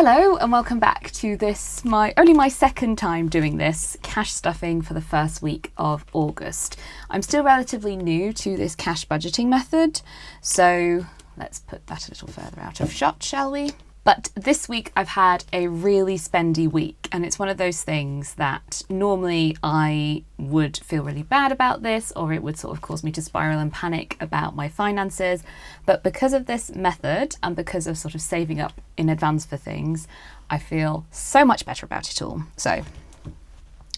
Hello and welcome back to this, only my second time doing this, cash stuffing for the first week of August. I'm still relatively new to this cash budgeting method, so let's put that a little further out of shot, shall we? But this week I've had a really spendy week, and it's one of those things that normally I would feel really bad about this, or it would sort of cause me to spiral and panic about my finances. But because of this method and because of sort of saving up in advance for things, I feel so much better about it all. So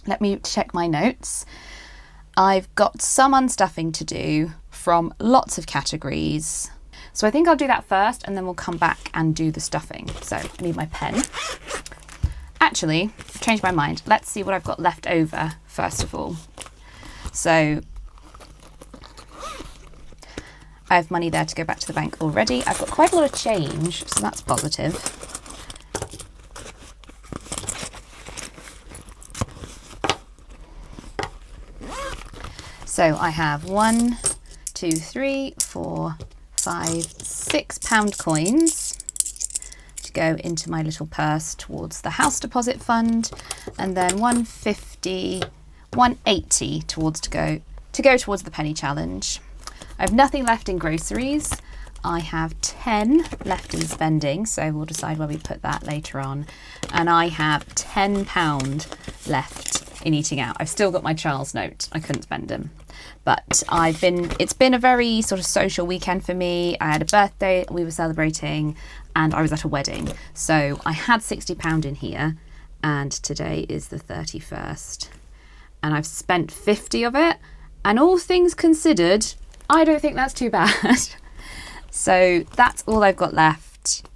let me check my notes. I've got some unstuffing to do from lots of categories. So I think I'll do that first and then we'll come back and do the stuffing. So I need my pen. Actually, I've changed my mind. Let's see what I've got left over first of all. So I have money there to go back to the bank already. I've got quite a lot of change, so that's positive. So I have 1, 2, 3, 4, 5, £6 coins to go into my little purse towards the house deposit fund, and then 150, 180 towards to go towards the penny challenge. I have nothing left in groceries. I have 10 left in spending, so we'll decide where we put that later on. And I have £10 left in eating out. I've still got my Charles note. I couldn't spend them. But it's been a very sort of social weekend for me. I had a birthday we were celebrating and I was at a wedding. So I had £60 in here, and today is the 31st. And I've spent 50 of it, and all things considered, I don't think that's too bad. So that's all I've got left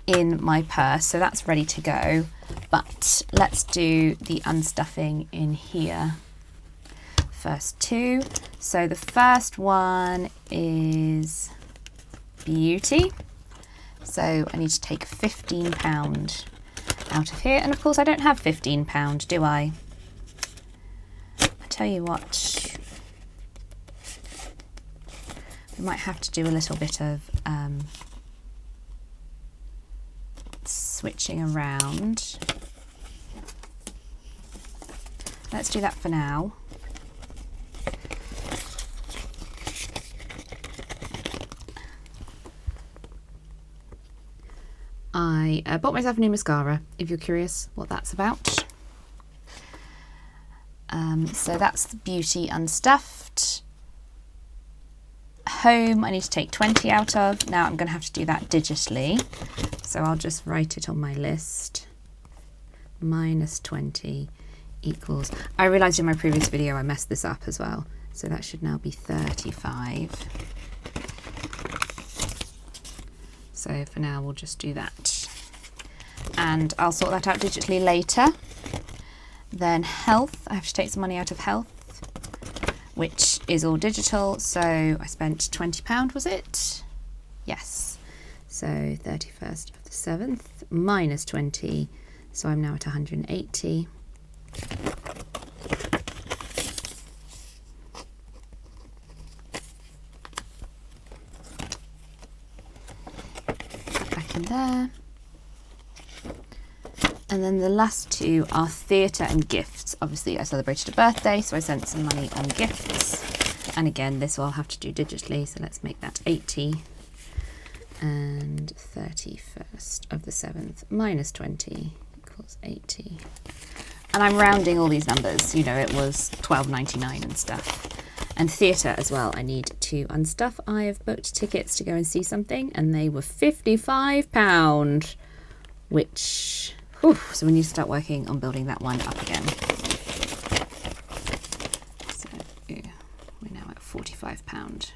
in my purse. So that's ready to go. But let's do the unstuffing in here. First two. So the first one is beauty. So I need to take £15 out of here. And of course I don't have £15, do I? I tell you what, we might have to do a little bit of switching around. Let's do that for now. I bought myself a new mascara, if you're curious what that's about. So that's the beauty unstuffed. Home, I need to take 20 out of. Now I'm going to have to do that digitally. So I'll just write it on my list. Minus 20 equals... I realised in my previous video I messed this up as well. So that should now be 35. So for now we'll just do that. And I'll sort that out digitally later. Then health, I have to take some money out of health, which is all digital. So I spent £20, was it? Yes. So 31st of the 7th minus 20. So I'm now at 180. Back in there. And then the last two are theatre and gifts. Obviously I celebrated a birthday, so I sent some money on gifts. And again, this I'll have to do digitally, so let's make that 80. And 31st of the 7th minus 20 equals 80. And I'm rounding all these numbers, you know, it was £12.99 and stuff. And theatre as well, I need to unstuff. I have booked tickets to go and see something, and they were £55, which... so we need to start working on building that one up again. So we're now at £45.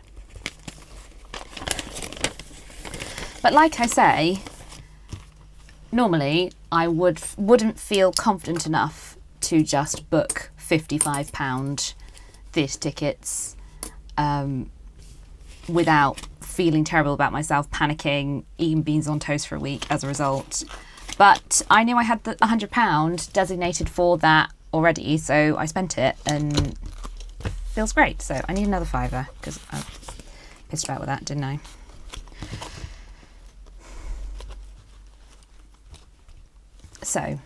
But like I say, normally I wouldn't feel confident enough to just book £55 theatre tickets without feeling terrible about myself, panicking, eating beans on toast for a week as a result. But I knew I had the £100 designated for that already, so I spent it and it feels great. So I need another £5 because I pissed about with that, didn't I? So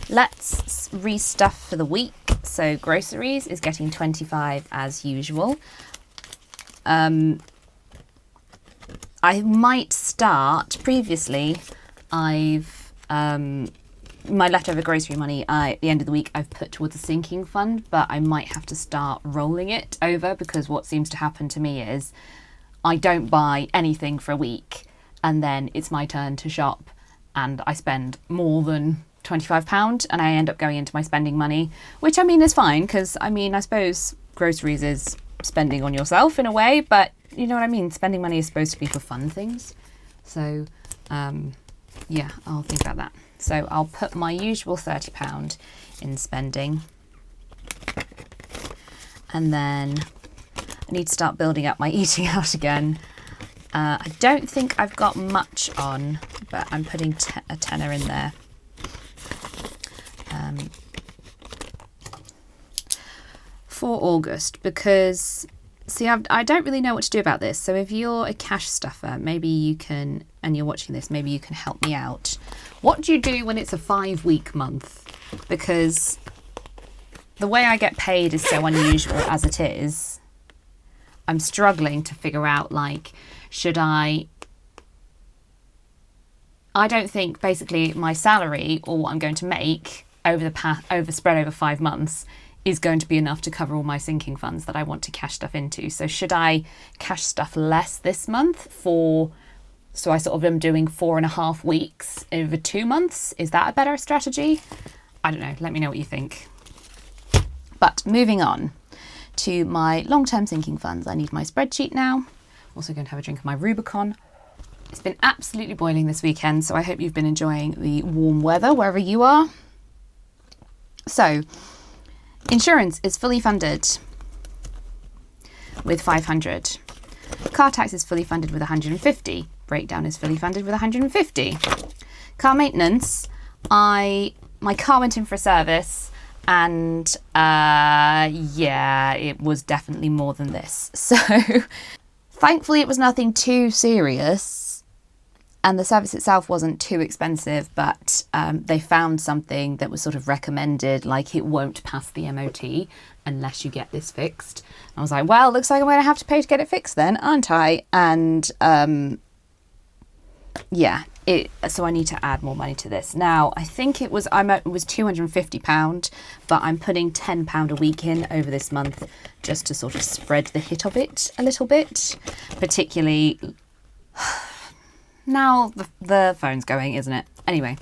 let's restuff for the week. So groceries is getting 25 as usual. I might start, previously I've my leftover grocery money at the end of the week I've put towards a sinking fund, but I might have to start rolling it over, because what seems to happen to me is I don't buy anything for a week and then it's my turn to shop and I spend more than £25 and I end up going into my spending money, which I mean is fine, because I mean I suppose groceries is spending on yourself in a way, but you know what I mean, spending money is supposed to be for fun things. So yeah, I'll think about that. So I'll put my usual £30 in spending, and then I need to start building up my eating out again. I don't think I've got much on, but I'm putting a tenner in there. For August, because see, I don't really know what to do about this. So if you're a cash stuffer, maybe you can, and you're watching this, maybe you can help me out. What do you do when it's a 5-week month? Because the way I get paid is so unusual as it is. I'm struggling to figure out, like, should I don't think basically my salary or what I'm going to make spread over 5 months is going to be enough to cover all my sinking funds that I want to cash stuff into. So should I cash stuff less this month so I sort of am doing 4.5 weeks over 2 months? Is that a better strategy? I don't know. Let me know what you think. But moving on to my long-term sinking funds. I need my spreadsheet now. I'm also going to have a drink of my Rubicon. It's been absolutely boiling this weekend, so I hope you've been enjoying the warm weather wherever you are. So, insurance is fully funded with 500. Car tax is fully funded with 150. Breakdown is fully funded with 150. Car maintenance, my car went in for a service, and yeah, it was definitely more than this. So thankfully it was nothing too serious, and the service itself wasn't too expensive, but they found something that was sort of recommended, like it won't pass the MOT unless you get this fixed. I was like, well, looks like I'm going to have to pay to get it fixed then, aren't I? And yeah, so I need to add more money to this. Now, I think it was £250, but I'm putting £10 a week in over this month just to sort of spread the hit of it a little bit, particularly now the phone's going, isn't it? Anyway,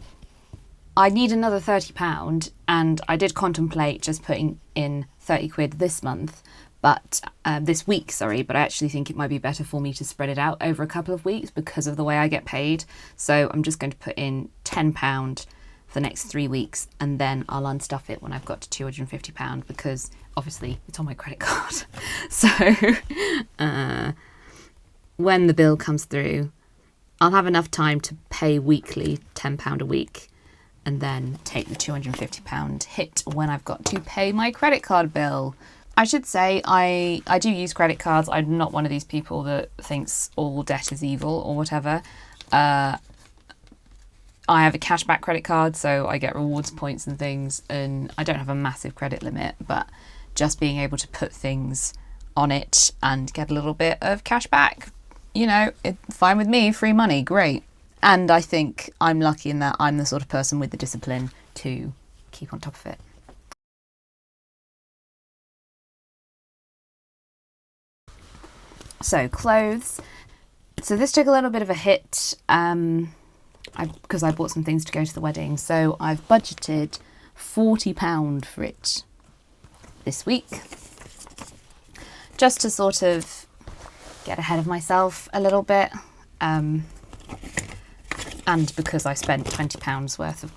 I need another £30, and I did contemplate just putting in 30 quid this month, but this week, sorry, but I actually think it might be better for me to spread it out over a couple of weeks because of the way I get paid. So I'm just going to put in £10 for the next 3 weeks, and then I'll unstuff it when I've got to £250, because obviously it's on my credit card. So when the bill comes through, I'll have enough time to pay weekly £10 a week, and then take the £250 hit when I've got to pay my credit card bill. I should say I do use credit cards. I'm not one of these people that thinks all debt is evil or whatever. I have a cashback credit card, so I get rewards points and things, and I don't have a massive credit limit, but just being able to put things on it and get a little bit of cash back, you know, it's fine with me. Free money, great. And I think I'm lucky in that I'm the sort of person with the discipline to keep on top of it. So clothes. So this took a little bit of a hit because I bought some things to go to the wedding. So I've budgeted £40 for it this week, just to sort of get ahead of myself a little bit. And because I spent £20 worth of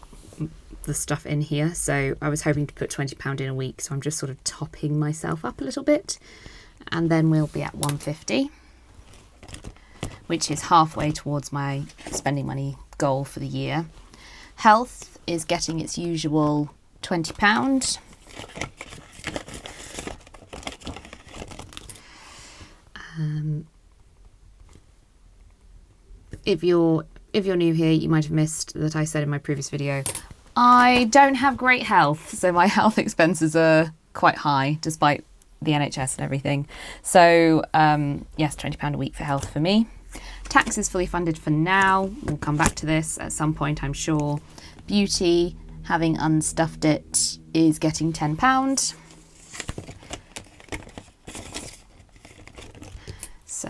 the stuff in here, so I was hoping to put £20 in a week. So I'm just sort of topping myself up a little bit. And then we'll be at 150, which is halfway towards my spending money goal for the year. Health is getting its usual £20. if you're new here, you might have missed that I said in my previous video, I don't have great health, so my health expenses are quite high despite the NHS and everything. So yes, £20 a week for health for me. Tax is fully funded for now. We'll come back to this at some point, I'm sure. Beauty, having unstuffed it, is getting £10. So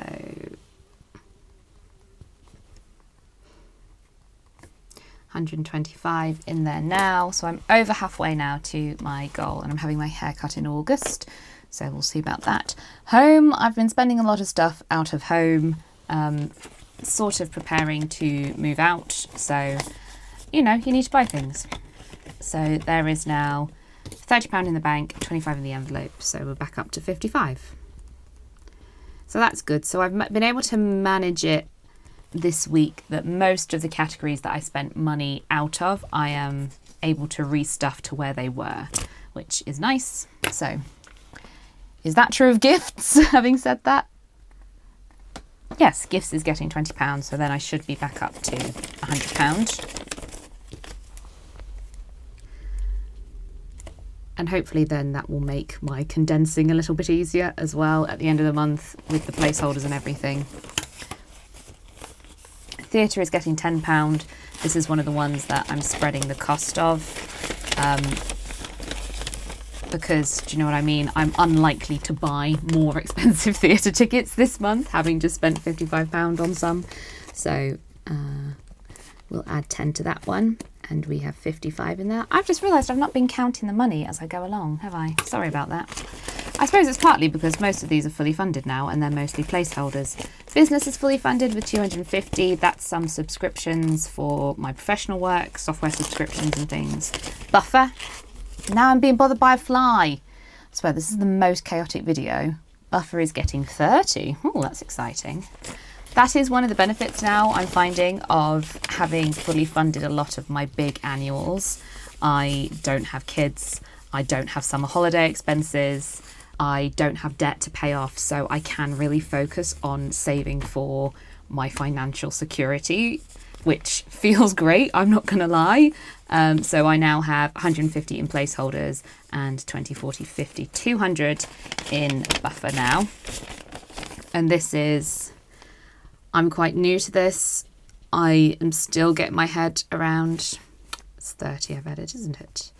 125 in there now. So I'm over halfway now to my goal, and I'm having my hair cut in August. So we'll see about that. Home, I've been spending a lot of stuff out of home, sort of preparing to move out. So, you know, you need to buy things. So there is now £30 in the bank, 25 in the envelope. So we're back up to 55. So that's good. So I've been able to manage it this week that most of the categories that I spent money out of, I am able to restuff to where they were, which is nice. So is that true of gifts? Having said that, yes, gifts is getting £20, so then I should be back up to £100. And hopefully then that will make my condensing a little bit easier as well at the end of the month with the placeholders and everything. Theatre is getting £10. This is one of the ones that I'm spreading the cost of. Because, do you know what I mean? I'm unlikely to buy more expensive theatre tickets this month, having just spent £55 on some. So we'll add 10 to that one, and we have 55 in there. I've just realised I've not been counting the money as I go along, have I? Sorry about that. I suppose it's partly because most of these are fully funded now, and they're mostly placeholders. Business is fully funded with 250. That's some subscriptions for my professional work, software subscriptions and things. Buffer. Now I'm being bothered by a fly. I swear this is the most chaotic video. Buffer is getting 30. Oh, that's exciting. That is one of the benefits now I'm finding of having fully funded a lot of my big annuals. I don't have kids. I don't have summer holiday expenses. I don't have debt to pay off. So I can really focus on saving for my financial security, which feels great, I'm not going to lie. So I now have 150 in placeholders and 20, 40, 50, 200 in buffer now. And this is, I'm quite new to this. I am still getting my head around, it's 30 I've added, isn't it?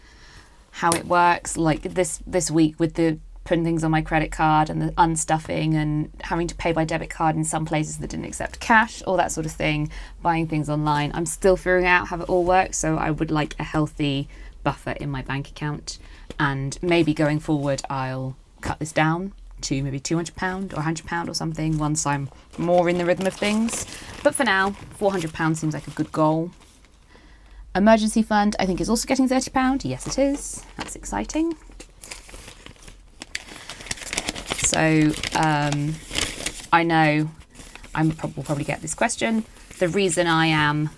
How it works, like this week with the putting things on my credit card and the unstuffing and having to pay by debit card in some places that didn't accept cash, all that sort of thing, buying things online. I'm still figuring out how it all works, so I would like a healthy buffer in my bank account, and maybe going forward I'll cut this down to maybe £200 or £100 or something once I'm more in the rhythm of things. But for now, £400 seems like a good goal. Emergency fund I think is also getting £30. Yes it is, that's exciting. So I know will probably get this question. The reason I am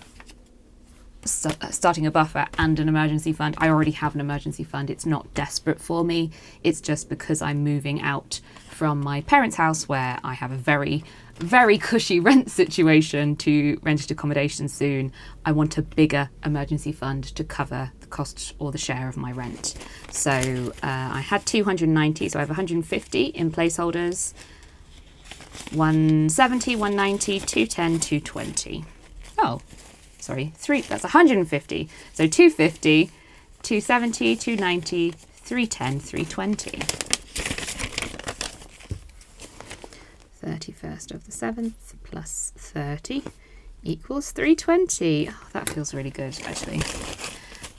starting a buffer and an emergency fund, I already have an emergency fund. It's not desperate for me. It's just because I'm moving out from my parents' house where I have a very, very cushy rent situation to rented accommodation soon. I want a bigger emergency fund to cover the cost or the share of my rent. So I had 290, so I have 150 in placeholders, 170, 190, 210, 220. Oh, sorry, that's 150. So 250, 270, 290, 310, 320. 31st of the 7th plus 30 equals 320. Oh, that feels really good, actually.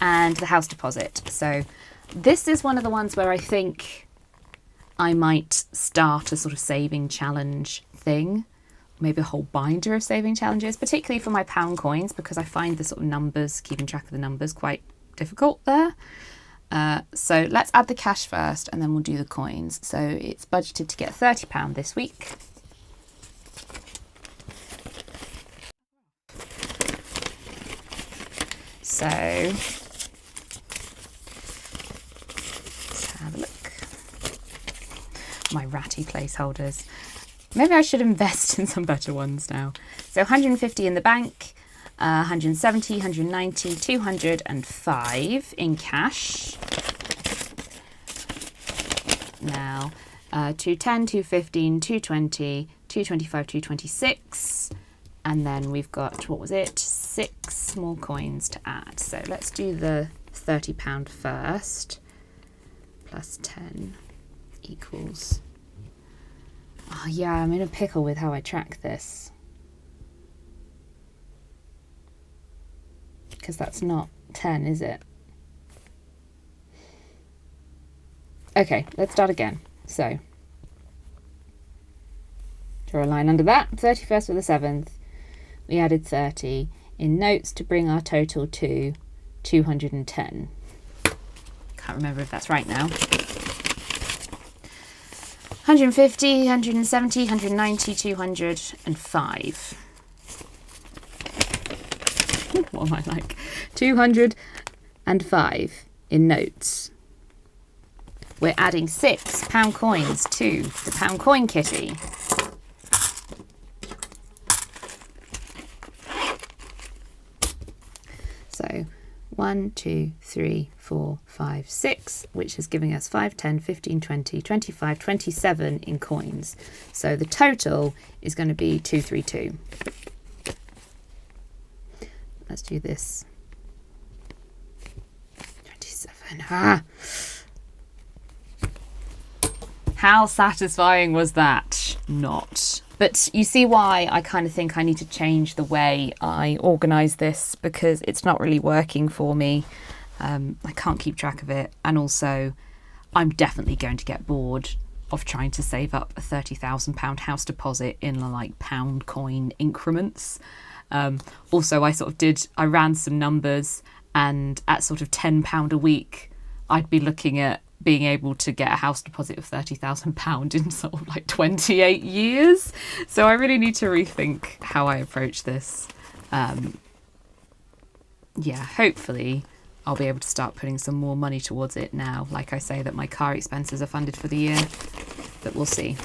And the house deposit. So this is one of the ones where I think I might start a sort of saving challenge thing. Maybe a whole binder of saving challenges, particularly for my pound coins, because I find the sort of numbers, keeping track of the numbers, quite difficult there. So let's add the cash first and then we'll do the coins. So it's budgeted to get £30 this week. So let's have a look. My ratty placeholders. Maybe I should invest in some better ones now. So 150 in the bank. 170, 190, 205 in cash. Now 210, 215, 220, 225, 226, and then we've got, what was it, 6 more coins to add. So let's do the £30 first, plus 10 equals, oh yeah, I'm in a pickle with how I track this, because that's not 10, is it? Okay, let's start again. So draw a line under that, 31st of the 7th, we added 30 in notes to bring our total to 210. Can't remember if that's right now. 150, 170, 190, 205. What am I like? 205 in notes. We're adding £6 coins to the pound coin kitty. So 1, 2, 3, 4, 5, 6, which is giving us 5, 10, 15, 20, 25, 27 in coins. So the total is going to be 232. Let's do this. 27. Ah! How satisfying was that? Not. But you see why I kind of think I need to change the way I organise this, because it's not really working for me. I can't keep track of it. And also, I'm definitely going to get bored of trying to save up a £30,000 house deposit in like pound coin increments. Also, I ran some numbers, and at sort of £10 a week, I'd be looking at being able to get a house deposit of £30,000 in sort of like 28 years. So I really need to rethink how I approach this. Yeah, hopefully I'll be able to start putting some more money towards it now. Like I say, that my car expenses are funded for the year, but we'll see.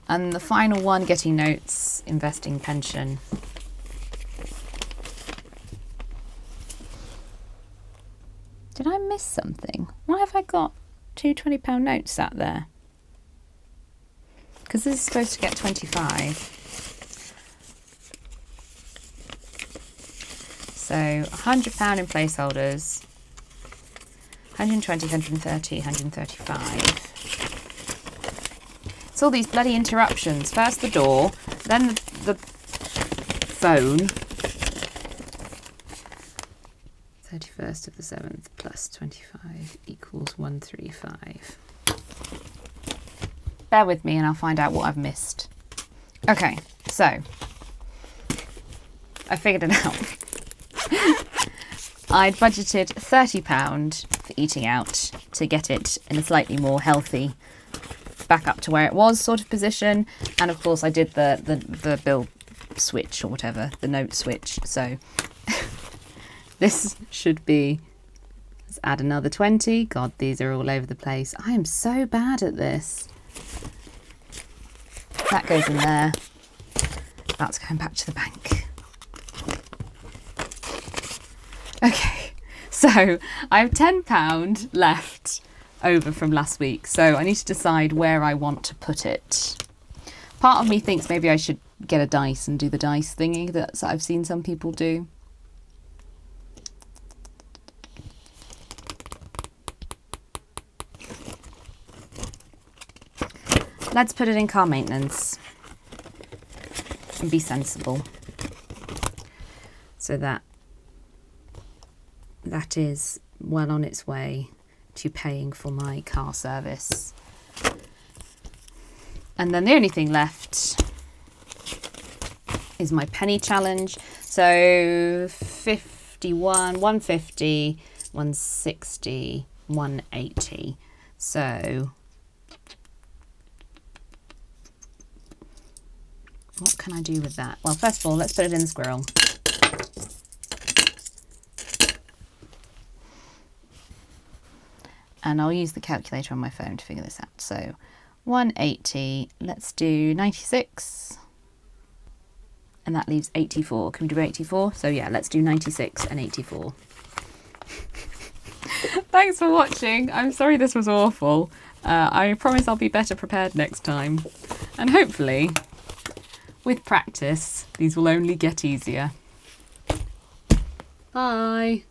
And the final one, getting notes, investing pension. Did I miss something? Why have I got two £20 notes sat there? Because this is supposed to get 25. So £100 in placeholders, 120, 130, 135. It's all these bloody interruptions. First the door, then the phone. 31st of the 7th plus 25 equals 135. Bear with me and I'll find out what I've missed. Okay, so I figured it out. I'd budgeted £30 for eating out to get it in a slightly more healthy, back up to where it was sort of position. And of course I did the bill switch or whatever, the note switch. So this should be, let's add another 20. God, these are all over the place. I am so bad at this. That goes in there. That's going back to the bank. Okay, so I have £10 left over from last week. So I need to decide where I want to put it. Part of me thinks maybe I should get a dice and do the dice thingy that I've seen some people do. Let's put it in car maintenance and be sensible. So that is well on its way to paying for my car service. And then the only thing left is my penny challenge. So 51, 150, 160, 180. So what can I do with that? Well, first of all, let's put it in the squirrel. And I'll use the calculator on my phone to figure this out. So 180, let's do 96. and that leaves 84. Can we do 84? So yeah, let's do 96 and 84. Thanks for watching. I'm sorry this was awful. I promise I'll be better prepared next time. And hopefully, with practice, these will only get easier. Bye.